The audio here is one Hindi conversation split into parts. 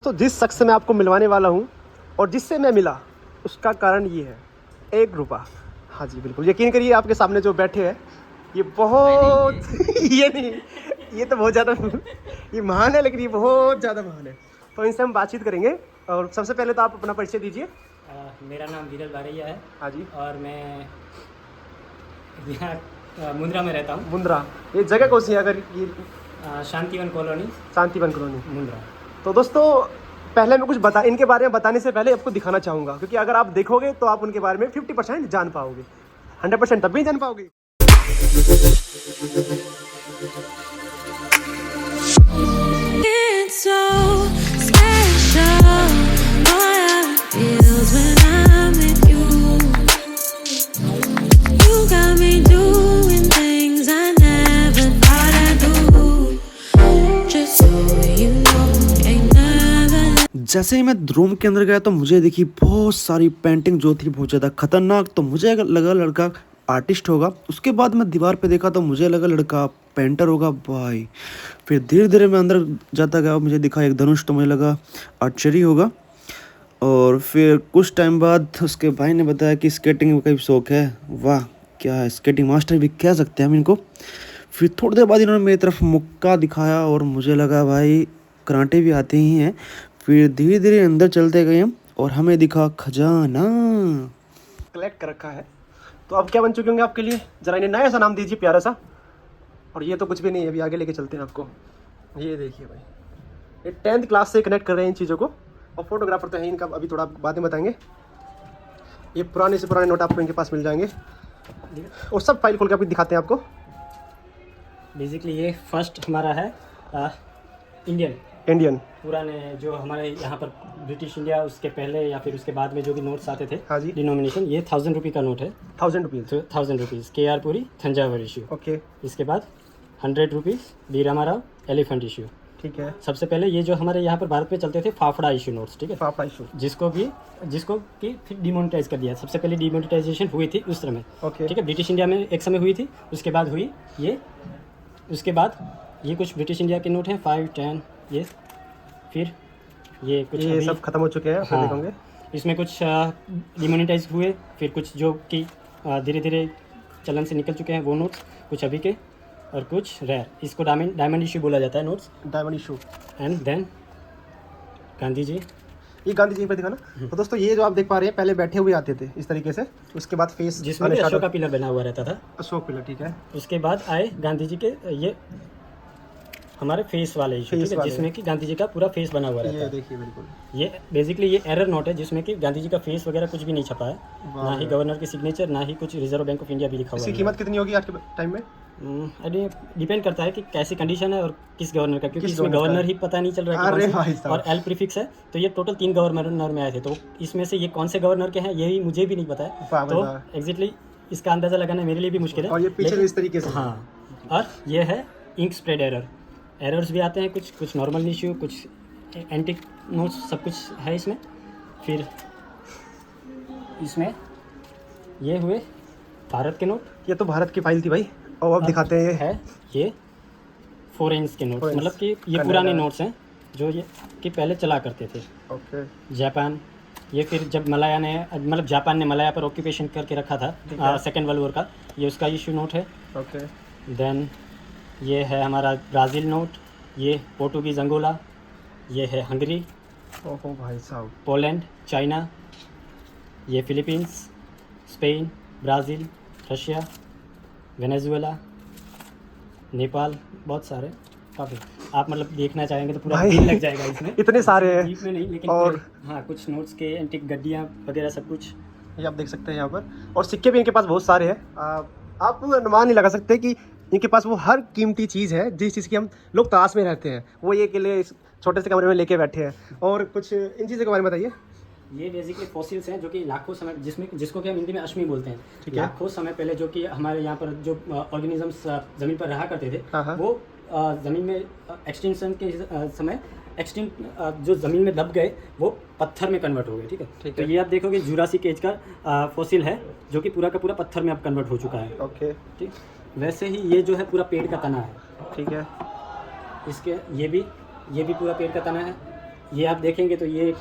तो जिस शख्स से मैं आपको मिलवाने वाला हूँ और जिससे मैं मिला उसका कारण ये है, 1 रुपया। हाँ जी बिल्कुल, यकीन करिए आपके सामने जो बैठे हैं ये बहुत ये नहीं, ये तो बहुत ज़्यादा ये महान है, लेकिन ये बहुत ज़्यादा महान है। तो इनसे हम बातचीत करेंगे और सबसे पहले तो आप अपना परिचय दीजिए। मेरा नाम विरल बारैया है। हाँ जी। और मैं यहाँ मुंद्रा में रहता हूँ। मुंद्रा, ये जगह कौन सी है? अगर ये शांतिवन कॉलोनी, शांतिवन कॉलोनी मुंद्रा। तो दोस्तों पहले मैं कुछ इनके बारे में बताने से पहले आपको दिखाना चाहूँगा, क्योंकि अगर आप देखोगे तो आप उनके बारे में 50% जान पाओगे, 100% तब भी जान पाओगे। जैसे ही मैं रूम के अंदर गया तो मुझे दिखी बहुत सारी पेंटिंग जो थी बहुत ज़्यादा खतरनाक। तो मुझे लगा लड़का आर्टिस्ट होगा। उसके बाद मैं दीवार पे देखा तो मुझे लगा लड़का पेंटर होगा भाई। फिर धीरे धीरे मैं अंदर जाता गया, मुझे दिखा एक धनुष, तो मुझे लगा आर्चरी होगा। और फिर कुछ टाइम बाद उसके भाई ने बताया कि स्केटिंग का भी शौक है। वाह, क्या है, स्केटिंग मास्टर भी कह सकते हैं हम इनको। फिर थोड़ी देर बाद इन्होंने मेरी तरफ मुक्का दिखाया और मुझे लगा भाई कराटे भी आते ही हैं। फिर धीरे धीरे अंदर चलते गए हम और हमें दिखा खजाना कलेक्ट कर रखा है। तो अब क्या बन चुके होंगे आपके लिए, जरा इन्हें नया सा नाम दीजिए प्यारा सा। और ये तो कुछ भी नहीं है, अभी आगे लेके चलते हैं आपको। ये देखिए भाई, ये 10th क्लास से कनेक्ट कर रहे हैं इन चीज़ों को। और फोटोग्राफर तो है इनका, अभी थोड़ा बातें बताएंगे। ये पुराने से पुराने नोट आपको इनके पास मिल जाएंगे और सब फाइल खोल के अभी दिखाते हैं आपको। बेसिकली ये फर्स्ट हमारा है इंडियन पुराने जो हमारे यहाँ पर ब्रिटिश इंडिया, उसके पहले या फिर उसके बाद में जो भी नोट्स आते थे। हाँ जी। डिनोमिनेशन ये 1000 रुपये का नोट है। 1000 rupees, 1000 rupees KR Puri Thanjavur issue. Okay. इसके बाद 100 rupees B Ramarao elephant issue. ठीक है। सबसे पहले ये जो हमारे यहाँ पर भारत में चलते थे फाफड़ा इशू नोट्स, ठीक है, फाफड़ा इशू, जिसको कि फिर डिमोनेटाइज कर दिया। सबसे पहले डिमोनेटाइजेशन हुई थी उस समय, ओके, ठीक है, ब्रिटिश इंडिया में एक समय हुई थी। उसके बाद हुई ये, उसके बाद ये कुछ ब्रिटिश इंडिया के नोट हैं 5, 10, ये फिर ये कुछ ये सब खत्म हो चुके हैं। हाँ, देखोगे इसमें कुछ डिमोनेटाइज हुए, फिर कुछ जो कि धीरे धीरे चलन से निकल चुके हैं वो नोट्स, कुछ अभी के और कुछ रेयर। इसको डायमंड इशू बोला जाता है notes, diamond issue. And then Gandhi ji, ये गांधी जी पे दिखाना। तो दोस्तों ये जो आप देख पा रहे हैं पहले बैठे हुए आते थे इस तरीके से, उसके बाद फेस जिसमें अशोक का पिलर बना हुआ रहता था, अशोक पिलर, ठीक है। उसके बाद आए गांधी जी के ये हमारे फेस वाले इशू, ठीक है, जिसमें कि गांधी जी का पूरा फेस बना हुआ रहता है। ये देखिए बिल्कुल, ये बेसिकली ये एरर नोट है जिसमें कि गांधी जी का फेस वगैरह कुछ भी नहीं छपा है, ना ही गवर्नर की सिग्नेचर, ना ही कुछ रिजर्व बैंक ऑफ इंडिया भी लिखा हुआ है। इसकी कीमत कितनी होगी आज के टाइम में? डिपेंड करता है कि कैसी कंडीशन है और किस गवर्नर का, क्योंकि इसमें गवर्नर ही पता नहीं चल रहा है और एल प्रीफिक्स है। तो ये टोटल 3 गवर्नर में आए थे, तो इसमें से ये कौन से गवर्नर के हैं ये भी मुझे भी नहीं पता है। तो एग्जैक्टली इसका अंदाज़ा लगाना मेरे लिए भी मुश्किल है। और ये पीछे इस तरीके से, हाँ, और ये है इंक स्प्रेड एरर्स भी आते हैं, कुछ नॉर्मल इशू, कुछ एंटिक नोट्स, सब कुछ है इसमें। फिर इसमें ये हुए भारत के नोट। ये तो भारत की फाइल थी भाई। और अब दिखाते हैं ये फॉरेन्स के नोट्स, मतलब कि ये पुराने नोट्स हैं जो ये कि पहले चला करते थे। ओके। जापान, ये फिर जब मलाया ने, मतलब जापान ने मलाया पर ऑक्यूपेशन करके रखा था सेकेंड वर्ल्ड वॉर का, ये उसका इशू नोट है। ओके। देन ये है हमारा ब्राज़ील नोट, ये पोर्टुगीज़ अंगोला, ये है हंगरी, ओहो भाई साहब, पोलैंड, चाइना, ये Philippines, Spain, Brazil, Russia, Venezuela, Nepal, बहुत सारे, काफ़ी। आप मतलब देखना चाहेंगे तो पूरा दिन लग जाएगा इसमें। इतने सारे हैं, में नहीं, लेकिन और हाँ, कुछ नोट्स के एंटिक गड्डियाँ वगैरह सब कुछ ये आप देख सकते हैं यहाँ पर। और सिक्के भी इनके पास बहुत सारे हैं। आप अनुमान नहीं लगा सकते कि इनके पास वो हर कीमती चीज़ है जिस चीज़ की हम लोग तलाश में रहते हैं, वो ये के लिए इस छोटे से कमरे में लेके बैठे हैं। और कुछ इन चीज़ों के बारे में बताइए। ये बेसिकली फॉसिल्स हैं जो कि लाखों समय, जिसको कि हम हिंदी में अश्मी बोलते हैं, ठीक है। लाखों समय पहले जो कि हमारे यहाँ पर जो ऑर्गेनिजम्स ज़मीन पर रहा करते थे, वो ज़मीन में एक्सटिंक्शन के समय जो ज़मीन में दब गए वो पत्थर में कन्वर्ट हो गए, ठीक है। तो ये आप देखोगे जुरासिक एज का फॉसिल है जो कि पूरा का पूरा पत्थर में अब कन्वर्ट हो चुका है। ओके, ठीक। वैसे ही ये जो है पूरा पेड़ का तना है, ठीक है। इसके ये भी पूरा पेड़ का तना है। ये आप देखेंगे तो ये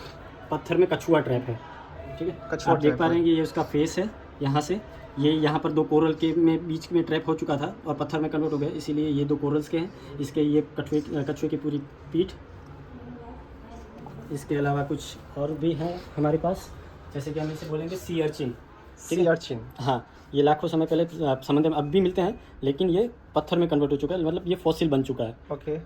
पत्थर में कछुआ ट्रैप है, ठीक है। कछुआ आप देख ट्रैप पा है। रहे हैं कि ये उसका फेस है, यहाँ से ये यहाँ पर 2 कोरल के में बीच में ट्रैप हो चुका था और पत्थर में कन्वर्ट हो गया, इसीलिए ये 2 कोरल्स के हैं। इसके ये कछुए की पूरी पीठ। इसके अलावा कुछ और भी हैं हमारे पास, जैसे कि हम इसे बोलेंगे सी अर्चिन। Sea urchin. हाँ, ये लाखों समय पहले समंदर में अब भी मिलते हैं, लेकिन ये पत्थर में कन्वर्ट हो चुका है, मतलब ये फॉसिल बन चुका है। ओके।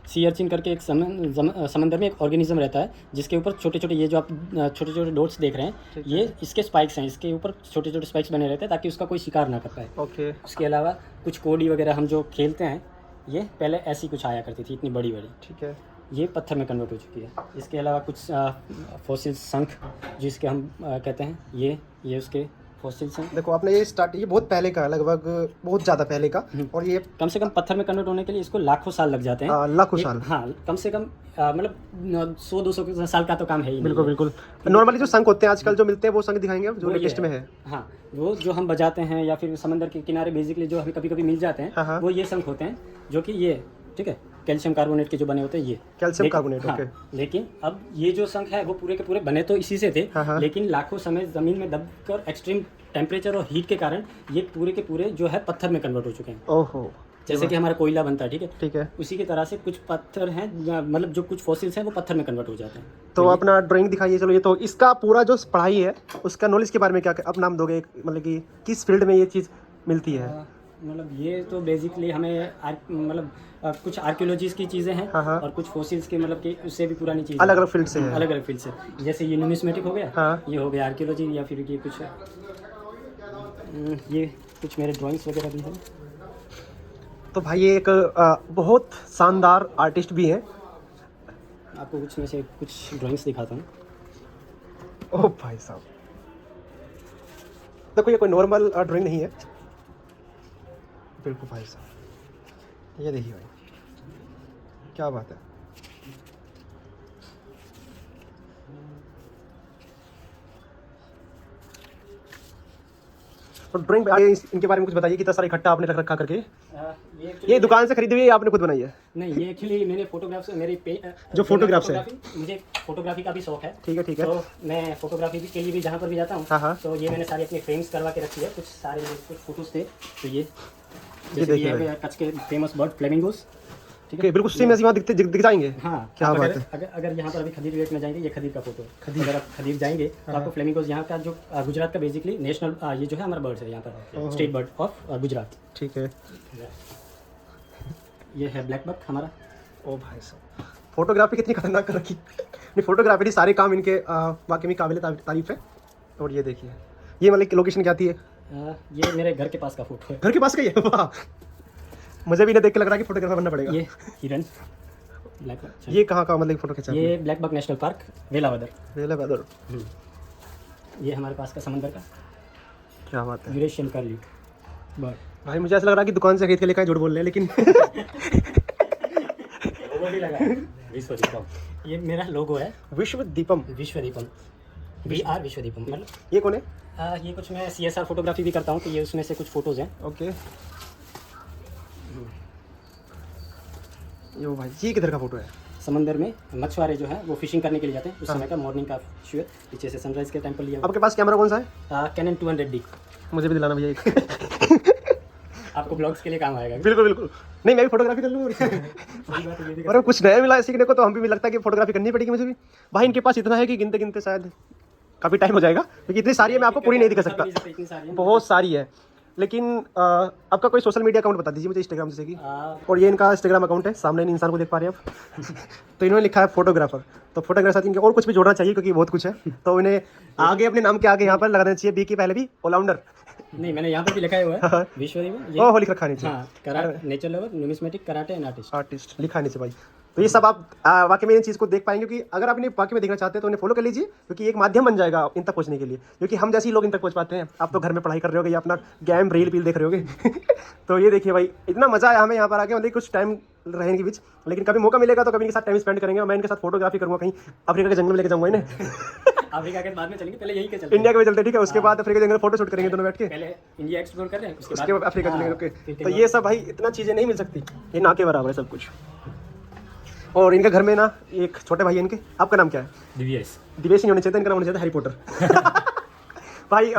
सी अर्चिन करके एक समंदर में एक ऑर्गेनिज्म रहता है जिसके ऊपर छोटे छोटे, ये जो आप छोटे छोटे डॉट्स देख रहे हैं, ये इसके स्पाइक्स हैं, इसके ऊपर छोटे छोटे स्पाइक्स बने रहते हैं ताकि उसका कोई शिकार ना कर पाए। ओके। उसके अलावा कुछ कोडी वगैरह हम जो खेलते हैं, ये पहले ऐसी कुछ आया करती थी, इतनी बड़ी बड़ी, ठीक है। ये पत्थर में कन्वर्ट हो चुकी है। इसके अलावा कुछ फॉसिल शंख जिसके हम कहते हैं, ये उसके फॉसिल शंख। देखो आपने ये स्टार्ट, ये बहुत पहले का, लगभग बहुत ज़्यादा पहले का, और ये कम से कम पत्थर में कन्वर्ट होने के लिए इसको लाखों साल लग जाते हैं। लाखों साल। हाँ, कम से कम मतलब 100-200 साल का तो काम है ही नहीं। बिल्कुल बिल्कुल। नॉर्मली जो शंख होते हैं आजकल जो मिलते हैं, वो शंख दिखाएंगे अब जो वो ये लेटेस्ट में है। हाँ, वो जो हम बजाते हैं या फिर समंदर के किनारे बेसिकली जो हमें कभी कभी मिल जाते हाँ, हैं, हाँ। वो ये शंख होते हैं, जो कि ये, ठीक है, कैल्शियम कार्बोनेट के जो बने होते हैं ये। कैल्शियम कार्बोनेट, हाँ, ओके। लेकिन अब ये जो शंख है वो पूरे के पूरे बने तो इसी से थे, हाँ, हाँ। लेकिन लाखों समय जमीन में दबकर एक्सट्रीम टेम्परेचर और हीट के कारण ये पूरे के पूरे जो है पत्थर में कन्वर्ट हो चुके हैं। ओहो। जैसे कि हमारा कोयला बनता है, ठीक है, ठीक है। उसी की तरह से कुछ पत्थर हैं, मतलब जो कुछ फॉसिल्स हैं वो पत्थर में कन्वर्ट हो जाते हैं। तो अपना ड्राइंग दिखाइए। चलो, ये तो इसका पूरा जो पढ़ाई है उसका नॉलेज के बारे में क्या आप नाम दोगे, मतलब कि किस फील्ड में ये चीज़ मिलती है? मतलब ये तो बेसिकली हमें मतलब कुछ आर्कियोलॉजीज की चीज़ें हैं, हाँ, हाँ। और कुछ फॉसिल्स की, मतलब कि उससे भी पुरानी चीज़ें, अलग अलग फील्ड से है। अलग अलग फील्ड से। जैसे ये न्यूमिस्मेटिक हो गया, हाँ। ये हो गया आर्कियोलॉजी, या फिर ये कुछ ये कुछ मेरे ड्राइंग्स वगैरह भी हैं। तो भाई ये एक बहुत शानदार आर्टिस्ट भी हैं। आपको कुछ में से कुछ ड्राइंग्स दिखाता हूँ। ओह भाई साहब, देखो ये कोई नॉर्मल ड्राइंग नहीं है। बिल्कुल भाई साहब, ये देखिए भाई, क्या बात है। तो ड्राइंग इनके बारे में कुछ बताइए, कितना सारा इकट्ठा आपने रख रखा करके। ये दुकान से खरीदी हुई है, आपने खुद बनाई है? नहीं, ये एक्चुअली मैंने फोटोग्राफ्स, मेरी जो फोटोग्राफ्स है, मुझे फोटोग्राफी का भी शौक है। ठीक है, ठीक है। तो मैं फोटोग्राफी के लिए भी जहाँ पर भी जाता हूँ, हाँ, हाँ। तो ये मैंने सारी अपनी फ्रेम्स करवा के रखी है। कुछ सारे मेरे कुछ फोटोज थे, तो ये देखिए जैसे ये कच्छ के फेमस बर्ड फ्लेमिंगोस, ठीक है, बिल्कुल सेम ऐसे वहाँ दिख जाएंगे। हाँ। क्या आप बात अगर, अगर यहाँ पर अभी खदीर गेट में जाएंगे, ये खदीर का फोटो, अगर आप खदीर जाएंगे तो आपको फ्लेमिंगोस, यहाँ का जो गुजरात का बेसिकली नेशनल ये जो है हमारा बर्ड है, यहाँ पर स्टेट बर्ड ऑफ गुजरात। ठीक है। ये है ब्लैक बक हमारा। ओ भाई साहब, फोटोग्राफी कितनी खतरनाक कर रखी। नहीं, फोटोग्राफी सारे काम इनके वाकई में काबिल तारीफ है। और ये देखिए, ये मतलब लोकेशन क्या थी है? ये मेरे घर के पास का फोटो है। घर के पास का ही है? वाह, मुझे भी इन्हें देख के लग रहा है कि फोटोग्राफर बनना पड़ेगा। ये हिरन ब्लैक बक, ये कहाँ का मतलब फोटो खींचा? ये black buck national park Velavadar. Velavadar. ये हमारे पास का समंदर का क्या बात है। Eurasian curlew bird. भाई मुझे ऐसा लग रहा है कि दुकान से खरीद के लेकर आए, झूठ बोल रहे हैं लेकिन। लोगो भी लगा है, विश्व दीपम। ये मेरा लोगो है, विश्व दीपम। विश्व दीपम, VR विश्व दीपम। मतलब ये कौन है? ये कुछ मैं CSR फोटोग्राफी भी करता हूँ, तो ये उसमें से कुछ फोटोज हैं। ओके। यो भाई, ये किधर का फोटो है? समंदर में मछुआरे जो है वो फिशिंग करने के लिए जाते हैं, उस समय का मॉर्निंग का शो है। पीछे से सनराइज के टाइम पर लिया। आपके पास कैमरा कौन सा है? Cannon 200D। मुझे भी दिलाना भैया एक। आपको ब्लॉग्स के लिए काम आएगा। बिल्कुल बिल्कुल। नहीं, मैं भी फोटोग्राफी कर लूँ। सही बात है, ये भी और कुछ नया मिला है सीखने को, तो हम भी लगता है कि फोटोग्राफी करनी पड़ेगी मुझे भी। भाई इनके पास इतना है कि गिनते गिनते शायद काफ़ी टाइम हो जाएगा, क्योंकि इतनी सारी है, मैं आपको पूरी नहीं दिखा सकता। इतनी सारी हैं। बहुत सारी है। लेकिन आपका कोई सोशल मीडिया अकाउंट बता दीजिए मुझे, इंस्टाग्राम जैसे कि। आ, और ये इनका इंस्टाग्राम अकाउंट है, सामने इन इंसान को देख पा रहे हैं आप। तो इन्होंने लिखा है फोटोग्राफर। तो फोटोग्राफर साथ इनके और कुछ भी जोड़ना चाहिए, क्योंकि बहुत कुछ है। तो इन्हें आगे अपने नाम के आगे यहाँ पर लगा देना चाहिए, बी की पहले भी ऑलराउंडर। नहीं, मैंने यहाँ पर भी लिखा हुआ है विश्व दीपम। ओह, लिख रखा नीचे। हाँ, nature lover, numismatic, karate and artist. Artist लिखा नीचे भाई। तो ये सब आप वाकई में इन चीज़ को देख पाएंगे, क्योंकि अगर आप इन्हें वाकई में देखना चाहते हैं तो इन्हें फॉलो कर लीजिए, क्योंकि एक माध्यम बन जाएगा इन तक पहुंचने के लिए। क्योंकि हम जैसे ही लोग इन तक पहुंच पाते हैं, आप तो घर में पढ़ाई कर रहे होगे या अपना गेम रील पील देख रहे होगे। तो ये देखिए भाई, इतना मजा आया हमें यहाँ पर आके, मतलब कुछ टाइम रहने के बीच। लेकिन कभी मौका मिलेगा तो कभी इनके साथ टाइम स्पेंड करेंगे। मैं इनके साथ फोटोग्राफी करूँगा, कहीं अफ्रीका के जंगल में लेके जाऊँगा इन्हें। अफ्रीका के बाद में चलेंगे, पहले यहीं के चलते हैं। इंडिया के भी चलते, ठीक है, उसके बाद अफ्रीका के जंगल फोटो शूट करेंगे दोनों बैठ के। पहले इंडिया एक्सप्लोर कर रहे हैं, उसके बाद अफ्रीका चलेंगे। ओके, तो ये सब भाई इतना चीज़ें नहीं मिल सकती, ये ना के बराबर है सब कुछ। और इनके घर में ना एक छोटे भाई है इनके, आपका नाम क्या है? दिव्यस। दिवेश नहीं होने चाहिए, इनका नाम होना चाहिए हैरी पॉटर। भाई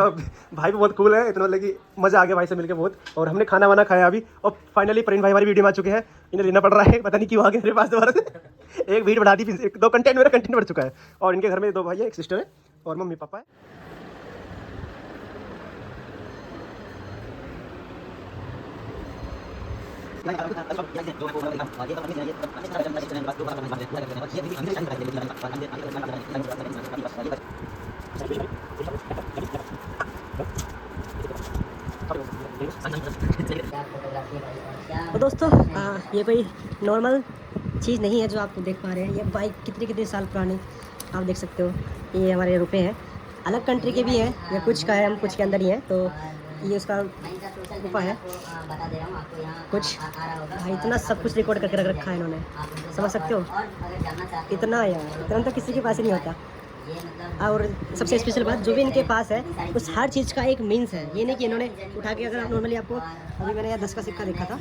भाई भी बहुत कूल है, इतना मतलब कि मज़ा आ गया भाई से मिलकर बहुत। और हमने खाना वाना खाया अभी, और फाइनली प्रवीण भाई हमारी वीडियो में आ चुके हैं। इन्हें लेना पड़ रहा है, पता नहीं क्यों आ गए मेरे पास दोबारा से। एक भीड़ बढ़ा दी, फिर दो कंटेंट मेरा कंटेंट बढ़ चुका है। और इनके घर में 2 भाई है, एक सिस्टर है और मम्मी पापा है। तो दोस्तों ये कोई नॉर्मल चीज़ नहीं है जो आप देख पा रहे हैं। ये बाइक कितने साल पुरानी आप देख सकते हो। ये हमारे रुपए हैं, अलग कंट्री के भी हैं, ये कुछ का है, हम कुछ के अंदर ही हैं। तो ये उसका रुपया है कुछ। भाई इतना सब कुछ रिकॉर्ड करके रख रखा है इन्होंने, समझ सकते हो। इतना यार, इतना तो किसी के पास ही नहीं होता। और सबसे स्पेशल बात जो भी इनके पास है उस हर चीज़ का एक मीन्स है। ये नहीं कि इन्होंने उठा के, अगर आप नॉर्मली आपको अभी मैंने 10 का सिक्का देखा था,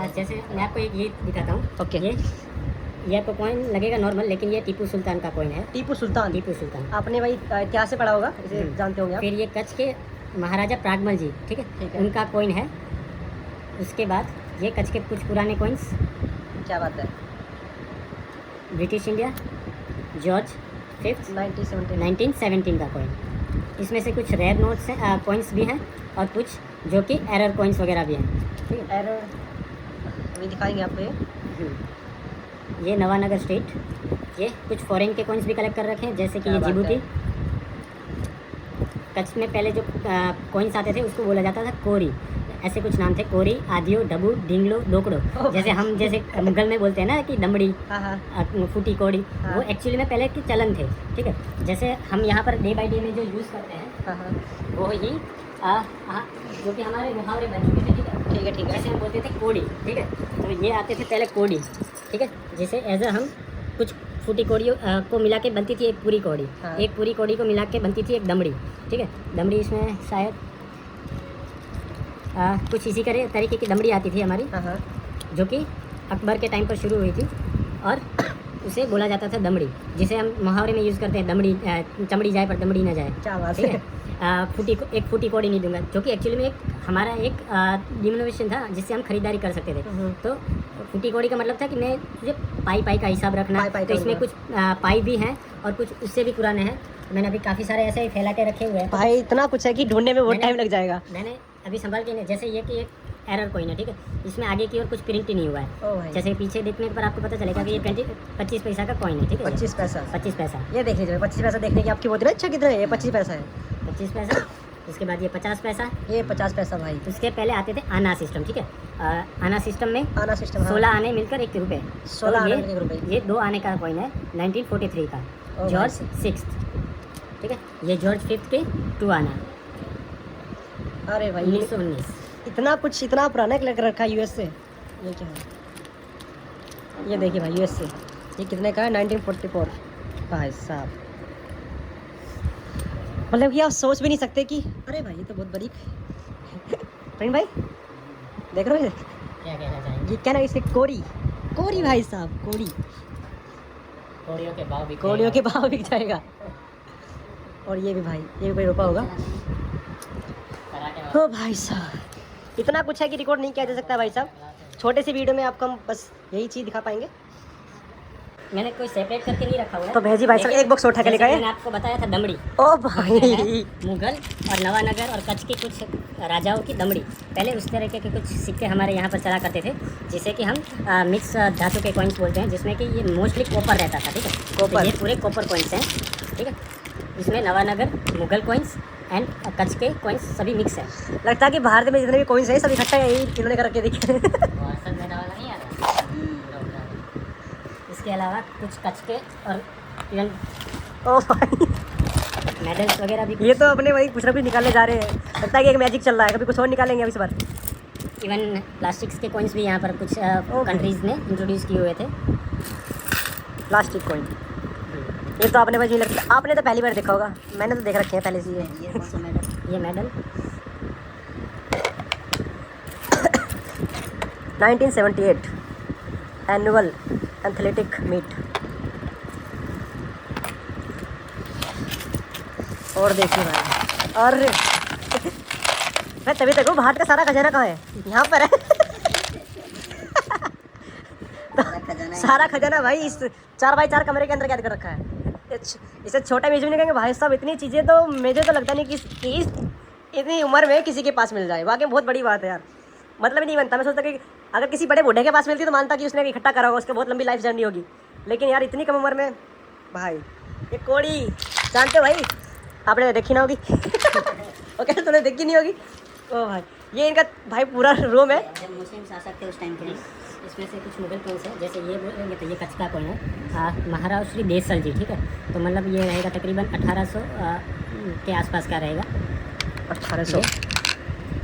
जैसे मैं आपको एक ये दिखाता हूँ। ओके, ये आपको कॉइन लगेगा नॉर्मल, लेकिन ये टीपू सुल्तान का कॉइन है। टीपू सुल्तान। टीपू सुल्तान आपने भाई इतिहास से पढ़ा होगा, इसे जानते होंगे आप। फिर ये कच्छ के महाराजा प्रागमल जी, ठीक ठीक है, है। उनका कॉइन है। उसके बाद ये कच्छ के कुछ पुराने कॉइन्स, क्या बात है। ब्रिटिश इंडिया जॉर्ज 5 1917 का कॉइन। इसमें से कुछ रेयर नोट्स हैं, कॉइन्स भी हैं, और कुछ जो कि एरर कॉइन्स वगैरह भी हैं। ठीक है, एरर अभी दिखाएंगे आपको ये। ये नवानगर स्टेट। ये कुछ फॉरेन के कॉइन्स भी कलेक्ट कर रखे हैं, जैसे कि ये क्या बात जिबूती। है। कच्छ में पहले जो कॉइन्स आते थे उसको बोला जाता था कोरी, ऐसे कुछ नाम थे, कोरी, आदियो, डबू, डिंगलो, डोकड़ो। जैसे हम जैसे मुगल में बोलते हैं ना कि दमड़ी, हाँ हाँ फूटी कोड़ी, हाँ। वो एक्चुअली में पहले के चलन थे। ठीक है, जैसे हम यहाँ पर डे बाई डे में जो यूज़ करते हैं हाँ हाँ, वो ही जो कि हमारे मुहावरे बन चुके थे। ठीक है, ठीक है ठीक है। जैसे हम बोलते थे कोड़ी, ठीक है, तो ये आते थे पहले कोड़ी। ठीक है, जैसे एज हम कुछ फूटी कोड़ियों को मिला के बनती थी एक पूरी कोड़ी, हाँ। एक पूरी कोड़ी को मिला के बनती थी एक दमड़ी। ठीक है, दमड़ी इसमें शायद कुछ इसी तरीके की दमड़ी आती थी हमारी, हाँ हाँ, जो कि अकबर के टाइम पर शुरू हुई थी, और उसे बोला जाता था दमड़ी, जिसे हम मुहावरे में यूज़ करते हैं, दमड़ी चमड़ी जाए पर दमड़ी ना जाए। क्या बात ठीक है। है, एक फूटी कोड़ी नहीं दूंगा, जो कि एक्चुअली में एक हमारा एक डिनोमिनेशन था जिससे हम खरीदारी कर सकते थे। तो फूटी कोड़ी का मतलब था कि मैं तुझे पाई का हिसाब रखना। पाई तो इसमें कुछ पाई भी हैं और कुछ उससे भी पुराने हैं। मैंने अभी काफ़ी सारे ऐसे ही फैला के रखे हुए हैं। भाई इतना कुछ है कि ढूंढने में बहुत मैंने- टाइम लग जाएगा। मैंने अभी संभाल के नहीं, जैसे ये कि एक एरर कॉइन है, ठीक है, इसमें आगे की ओर कुछ प्रिंट ही नहीं हुआ है। ओ भाई, जैसे पीछे देखने पर आपको पता चलेगा कि ये 25 पैसा का कॉइन है। ठीक है, 25 पैसा। 25 पैसा, ये देख लीजिए, 25 पैसा देखने की आपकी बहुत ना अच्छा कितना है। ये 25 पैसा है, 25 पैसा। उसके बाद ये 50 पैसा। ये 50 पैसा भाई। उसके पहले आते थे आना सिस्टम। ठीक है, आना सिस्टम में आना सिस्टम, हाँ। 16 आने मिलकर 1 रुपये। 16 आने ये- मिलकर 1 रुपये। ये 2 आने का कॉइन है 1943 का, ओ जॉर्ज भाई। 6। ठीक है, ये जॉर्ज 5 के 2 आना, अरे भाई, ये 1919। इतना कुछ, इतना पुराना लग रखा है यूएस से। ये क्या है, ये देखिए भाई, यूएस से। ये कितने का है? 1944 भाई साहब। मतलब कि आप सोच भी नहीं सकते कि अरे भाई ये तो बहुत बड़ी प्रवीण भाई देख रहे हो क्या कहना चाहेंगे? ये क्या ना, इसे कोरी, कोरी भाई साहब, कोरी, कोड़ियों के भाव भी कोड़ियों के भाव बिक जाएगा। और ये भी भाई, ये भी कोई रुपया होगा। ओ भाई साहब, इतना कुछ है कि रिकॉर्ड नहीं किया जा सकता भाई साहब। छोटे से वीडियो में आपको हम बस यही चीज़ दिखा पाएंगे। मैंने कोई सेपरेट करके नहीं रखा हुआ है। तो भेजी भाई साहब, लेकिन एक बॉक्स उठा के जैसे लेकर आए। मैंने आपको बताया था दमड़ी, ओ भाई, मुगल और नवानगर और कच्छ के कुछ राजाओं की दमड़ी। पहले उस तरीके के कुछ सिक्के हमारे यहाँ पर चला करते थे, जिसे कि हम मिक्स धातु के कॉइन्स बोलते हैं, जिसमें कि ये मोस्टली कॉपर रहता था। ठीक है, कॉपर। ये पूरे कॉपर कॉइन्स हैं। ठीक है, इसमें नवानगर, मुगल कॉइन्स एंड कच्छ के कॉइन्स सभी मिक्स है। लगता है कि भारत में जितने भी कॉइन्स हैं सब इकट्ठा यही इन्होंने कर रखे दिखे। नहीं आ रहा। इसके अलावा कुछ कच्छ के और इवन ओ भाई, मेडल्स वगैरह भी, ये तो अपने भाई कुछ ना कुछ निकालने जा रहे हैं। लगता है कि एक मैजिक चल रहा है, कभी कुछ और निकालेंगे अभी इस बार। इवन प्लास्टिक्स के कॉइन्स भी यहाँ पर कुछ कंट्रीज़ ने इंट्रोड्यूस किए हुए थे। प्लास्टिक कॉइन, ये तो आपने भाई नहीं लगता, आपने तो पहली बार देखा होगा, मैंने तो देख रखे हैं पहले से ये। ये मेडल 1978 एनुअल एथलेटिक मीट। और देखिए भाई, अरे मैं तभी तक भाट का सारा खजाना कहाँ है? यहाँ पर है। सारा खजाना भाई इस 4x4 कमरे के अंदर कैद कर रखा है। इसे छोटा म्यूजियम नहीं कहेंगे भाई साहब, इतनी चीज़ें तो मुझे तो लगता नहीं कि इतनी उम्र में किसी के पास मिल जाए। वाकई बहुत बड़ी बात है यार, मतलब ही नहीं बनता। मैं सोचता कि अगर किसी बड़े बूढ़े के पास मिलती तो मानता कि उसने इकट्ठा करा होगा, उसके बहुत लंबी लाइफ जर्नी होगी, लेकिन यार इतनी कम उम्र में भाई। ये कोड़ी जानते हो भाई, आपने देखी ना होगी। ओके, तूने देखी नहीं होगी। ओ भाई, ये इनका भाई पूरा रूम है। जब मुस्लिम शासक थे उस टाइम के, इसमें से कुछ मुगल कौन से, जैसे ये बोलेंगे तो ये कच्छ का कौन है, महाराव श्री देसल जी, ठीक है। तो मतलब ये रहेगा तकरीबन 1800 के आसपास का रहेगा, 1800।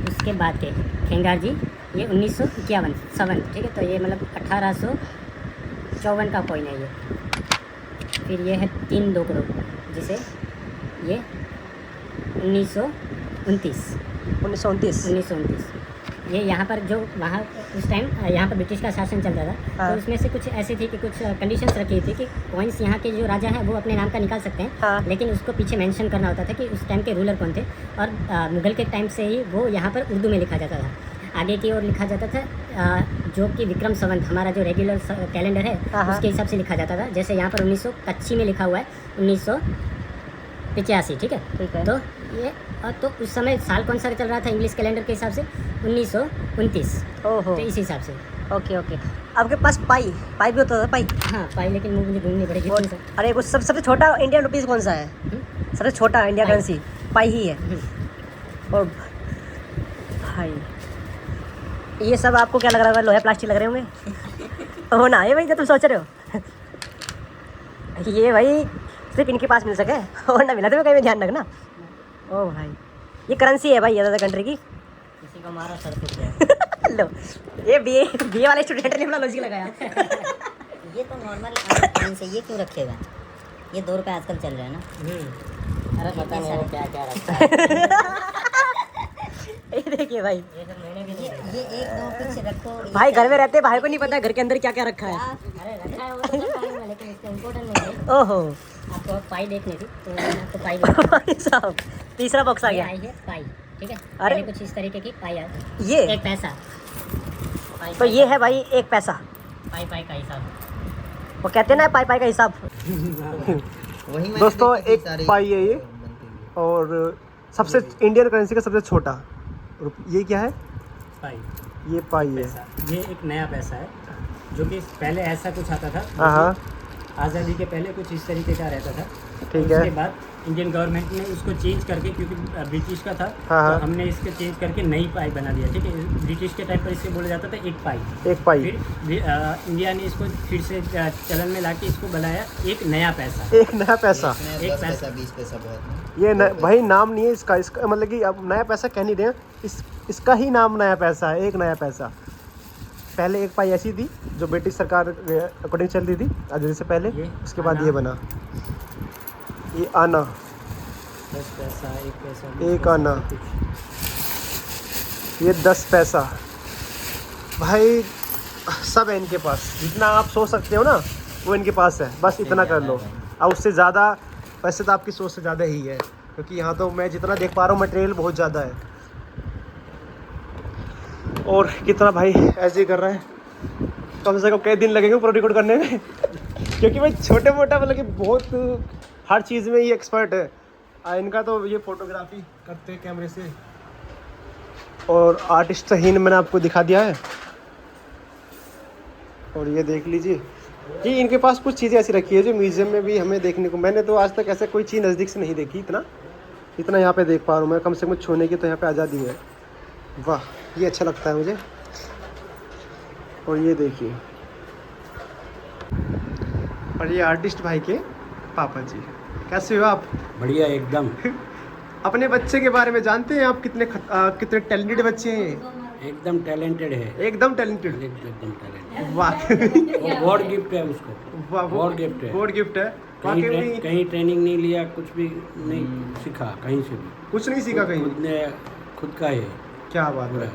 उसके बाद के खेंगार जी ये 1951 ठीक है। तो ये मतलब 1854 का कॉइन है ये। फिर ये है 3 2 करोड़, जिसे ये 1929 ये यहाँ पर जो वहाँ उस टाइम यहाँ पर ब्रिटिश का शासन चलता था। हाँ। तो उसमें से कुछ ऐसी थी कि कुछ कंडीशंस रखी थी कि कॉइन्स यहाँ के जो राजा हैं वो अपने नाम का निकाल सकते हैं, हाँ। लेकिन उसको पीछे मेंशन करना होता था कि उस टाइम के रूलर कौन थे। और मुगल के टाइम से ही वो यहाँ पर उर्दू में लिखा जाता था, आगे की ओर लिखा जाता था, जो कि विक्रम संवत हमारा जो रेगुलर कैलेंडर है हाँ। उसके हिसाब से लिखा जाता था। जैसे यहाँ पर 1925 में लिखा हुआ है 1985, ठीक है। ठीक है। तो ये तो उस समय साल कौन सा चल रहा था इंग्लिश कैलेंडर के हिसाब से 1929, ओहो, तो इस हिसाब से। Okay okay. आपके पास पाई भी होता था? पाई, हाँ पाई, लेकिन मुझे ढूंढनी पड़ेगी। और अरे वो सबसे छोटा इंडियन रुपीज़ कौन सा है? सबसे छोटा इंडिया पाई। करेंसी पाई ही है। और भाई ये सब आपको क्या लग रहा है? लोहे प्लास्टिक लग रहे होंगे। हो ना, ये भाई जो तुम सोच रहे हो। ये भाई सिर्फ इनके पास मिल सके और ना मिला तो कहीं ध्यान रखना। ओ भाई, ये करेंसी है भाई अदर कंट्री की। किसी को मारा सर कुछ लो, ये बीए वाले स्टूडेंट ने अपना लॉजिक लगाया। ये तो नॉर्मल कॉइन से ये क्यों रखेगा? ये 2 रुपये आजकल चल रहा है ना। अरे पता नहीं वो क्या क्या रखता है। ये देखिए भाई, ये सब मैंने भी नहीं देखा। ये 1-2 कुछ रखो भाई घर में रहते भाई को नहीं पता घर के अंदर क्या क्या रखा है। अरे रखा है वो तो पता है, लेकिन इसका इम्पोर्टेंट नहीं है। ओहो आपको पाई देखनी थी तो मैंने आपको पाई भाई साहब, तीसरा बॉक्स आ ये गया। आई है पाई, ठीक है। अरे पहले कुछ इस तरीके की पाई आई, ये 1 पैसा। पाई, तो ये है भाई 1 पैसा। पाई का हिसाब। वो कहते हैं ना पाई का हिसाब। दोस्तों एक पाई है ये, और सबसे इंडियन करेंसी का सबसे छोटा ये क्या है? पाई ये पाई है। पैसा, ये एक नया पैसा है जो कि पहले ऐसा कुछ आता था। हाँ, आज़ादी के पहले कुछ इस तरीके का रहता था। ठीक है। उसके बाद इंडियन गवर्नमेंट ने उसको चेंज करके, क्योंकि ब्रिटिश का था, हाँ। तो हमने इसको चेंज करके नई पाई बना दिया, ठीक है। ब्रिटिश के टाइम पर इसको बोला जाता था 1 पाई। एक पाई। फिर इंडिया ने इसको फिर से चलन में लाके इसको बनाया एक नया पैसा। एक नया पैसा। एक पैसा 20 पैसा बहुत है। ये भाई नाम नहीं है इसका मतलब कि अब नया पैसा कह नहीं रहे हैं, इसका ही नाम नया पैसा है, एक नया पैसा। पहले 1 पाई ऐसी थी जो ब्रिटिश सरकार अकॉर्डिंग चलती थी आज़ादी से पहले, उसके बाद ये बना, ये आना, 10 पैसा, 1 पैसा, 1 आना, ये 10 पैसा। भाई सब है इनके पास, जितना आप सोच सकते हो ना वो इनके पास है, बस इतना कर लो। और उससे ज़्यादा वैसे तो आपकी सोच से ज़्यादा ही है, क्योंकि यहाँ तो मैं जितना देख पा रहा हूँ मटेरियल बहुत ज़्यादा है। और कितना भाई ऐसे ही कर रहा है, कम से कम कई दिन लगेंगे पूरा रिकॉर्ड करने में। क्योंकि भाई छोटे मोटा मतलब कि बहुत हर चीज़ में ये एक्सपर्ट है। इनका तो ये फोटोग्राफी करते हैं कैमरे से, और आर्टिस्ट तहीन मैंने आपको दिखा दिया है। और ये देख लीजिए कि इनके पास कुछ चीज़ें ऐसी रखी है जो म्यूज़ियम में भी हमें देखने को, मैंने तो आज तक ऐसा कोई चीज़ नज़दीक से नहीं देखी। इतना यहाँ पे देख पा रहा हूँ मैं, कम से कम छूने की तो यहाँ पे आज़ादी है। वाह, ये अच्छा लगता है मुझे। और ये देखिए, और ये आर्टिस्ट भाई के पापा जी। कैसे हो आप? बढ़िया एकदम। अपने बच्चे के बारे में जानते हैं आप? कितने टैलेंटेड बच्चे हैं। एकदम टैलेंटेड है, एकदम टैलेंटेड। एकदम टैलेंटेड। वाह, गॉड गिफ्ट है उसको, वाह, गॉड गिफ्ट है। गॉड गिफ्ट है। कहीं ट्रेनिंग नहीं लिया, कुछ भी नहीं सीखा कहीं से भी, कुछ नहीं सीखा कहीं। खुद का है। क्या बात है।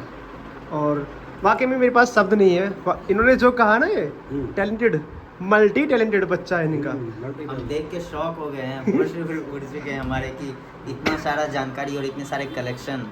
और वाकई में मेरे पास शब्द नहीं है, इन्होंने जो कहा ना ये टैलेंटेड, मल्टी टैलेंटेड बच्चा है इनका। हम देख के शॉक हो गए हैं, होश उड़ चुके हैं हमारे कि इतना सारा जानकारी और इतने सारे कलेक्शन।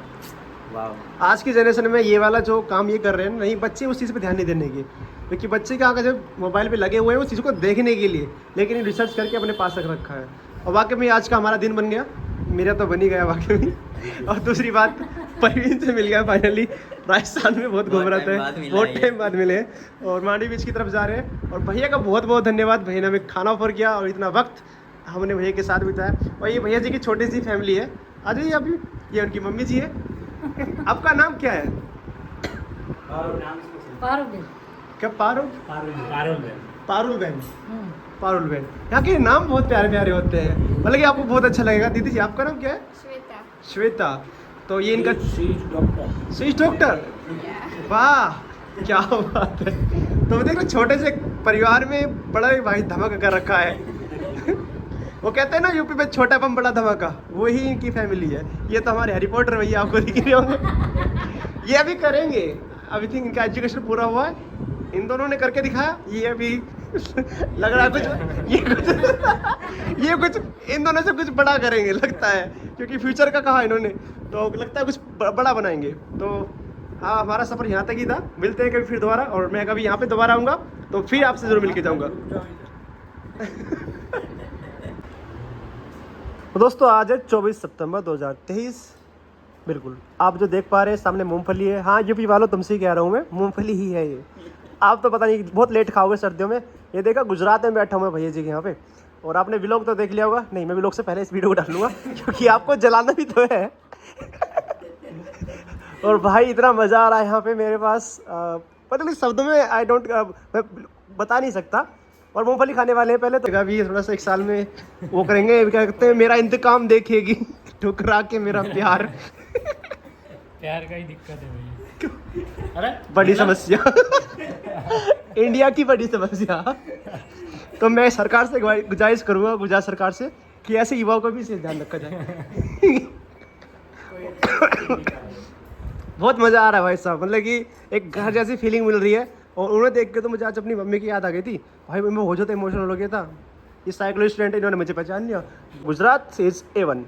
वाह, आज की जनरेशन में ये वाला जो काम ये कर रहे हैं नहीं, बच्चे उस चीज़ पे ध्यान नहीं देने की, क्योंकि बच्चे क्या जब मोबाइल पे लगे हुए हैं उस चीज़ को देखने के लिए, लेकिन रिसर्च करके अपने पास रख रखा है। और वाकई में आज का हमारा दिन बन गया, मेरा तो बन ही गया वाकई में। और दूसरी बात, परवीन से मिल गया फाइनली। राजस्थान में बहुत घूम रहे थे, बहुत टाइम बाद मिले, और मांडी बीच की तरफ जा रहे हैं। और भैया का बहुत बहुत धन्यवाद, भैया ने हमें खाना ऑफर किया और इतना वक्त हमने भैया के साथ बिताया। और ये भैया जी की छोटी सी फैमिली है। आ जाइए अभी, ये उनकी मम्मी जी है। आपका नाम क्या है? क्या? पारुल बहन। पारुल बहन, यहाँ के नाम बहुत प्यारे प्यारे होते हैं, मतलब कि आपको बहुत अच्छा लगेगा। दीदी जी आपका नाम क्या है? श्वेता। तो ये इनका शीश डॉक्टर। वाह क्या बात है। तो देख लो, छोटे से परिवार में बड़ा ही भाई धमाका कर रखा है। वो कहते हैं ना यूपी में छोटा बम बड़ा धमाका, वही इनकी फैमिली है। ये तो हमारे हैरी पॉटर भैया आपको दिख रहे होंगे। ये अभी करेंगे, अभी थिंक इनका एजुकेशन पूरा हुआ है, इन दोनों ने करके दिखाया। ये अभी लग रहा है कुछ ये कुछ इन दोनों से कुछ बड़ा करेंगे लगता है, क्योंकि फ्यूचर का कहा इन्होंने, तो लगता है कुछ बड़ा बनाएंगे। तो हाँ, हमारा सफ़र यहाँ तक ही था। मिलते हैं कभी फिर दोबारा, और मैं कभी यहाँ पे दोबारा आऊँगा तो फिर आपसे ज़रूर मिल के जाऊँगा। तो दोस्तों आज है 24 सितंबर 2023। बिल्कुल आप जो देख पा रहे हैं सामने मूंगफली है। हाँ यूपी वालों, तुमसे ही कह रहा हूँ मैं, मूंगफली ही है ये। आप तो पता नहीं बहुत लेट खाओगे सर्दियों में। ये देखा, गुजरात में बैठा हूँ मैं भैया जी के यहाँ पे। और आपने व्लॉग तो देख लिया होगा, नहीं मैं व्लॉग से पहले इस वीडियो को डालूंगा क्योंकि आपको जलाना भी तो है। और भाई इतना मज़ा आ रहा है यहाँ पे मेरे पास, पता नहीं शब्दों में मैं बता नहीं सकता। और मूंगफली खाने वाले हैं पहले तो, अभी थोड़ा सा एक साल में वो करेंगे, क्या कहते हैं, मेरा इंतकाम देखेगी ठुकरा के मेरा प्यार। प्यार का ही दिक्कत है भैया। अरे बड़ी समस्या इंडिया की बड़ी समस्या। तो मैं सरकार से गुजारिश करूंगा, गुजरात सरकार से, कि ऐसे युवाओं को भी इसे ध्यान रखा जाए। बहुत मज़ा आ रहा है भाई साहब, मतलब कि एक घर जैसी फीलिंग मिल रही है। और उन्हें देख के तो मुझे आज अपनी मम्मी की याद आ गई थी भाई, मैं हो जाता इमोशनल हो गया था। ये साइकोलॉजी स्टूडेंट, इन्होंने मुझे पहचान लिया। Gujarat is A1।